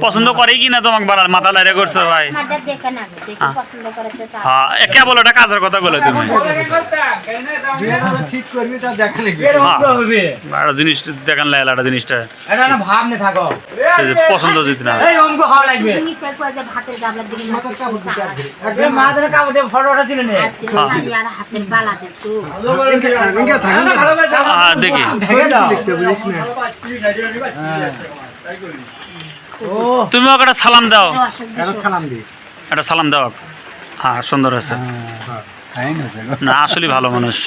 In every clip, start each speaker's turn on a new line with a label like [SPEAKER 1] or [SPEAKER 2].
[SPEAKER 1] পছন্দ করে কি না তোমাকে বাড়ার মাথা লাইরে করছো ভাই? হ্যাঁ একে বলো এটা কাজের কথা বলে তুমি জিনিস দেখান লাগলা একটা জিনিসটা পছন্দ যদি না দেখি তুমি ওকে একটা সালাম দাও, একটা সালাম দাও। হ্যাঁ সুন্দর আছে না, আসলে ভালো মানুষ।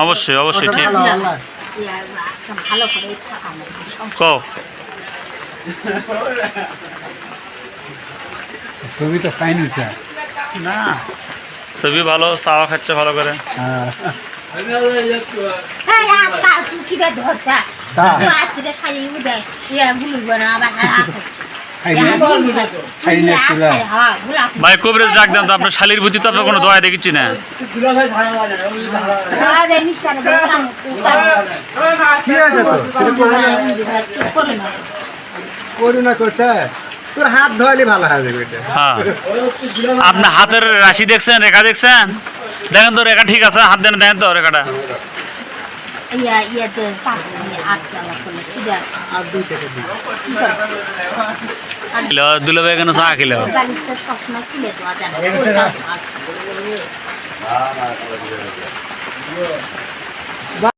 [SPEAKER 1] অবশ্যই অবশ্যই ঠিক কও।
[SPEAKER 2] ছবি তো ফাইন হয়েছে
[SPEAKER 1] না, ছবি ভালো, চাওয়া খাচ্ছে ভালো করে। ভাই কবিরাজ ডাক দেন তো, আপনার শালির বুদ্ধি তো আপনার কোনো দয়া দেখছি না।
[SPEAKER 2] তোর হাত ধোয়ালে ভালো হবে।
[SPEAKER 1] হ্যাঁ আপনার হাতের রাশি দেখছেন, রেখা দেখছেন? দেখেন তো রেখা ঠিক আছে, হাত দেন, দেখেন তো রেখাটা। দুলাভাই কেন চা খেলো?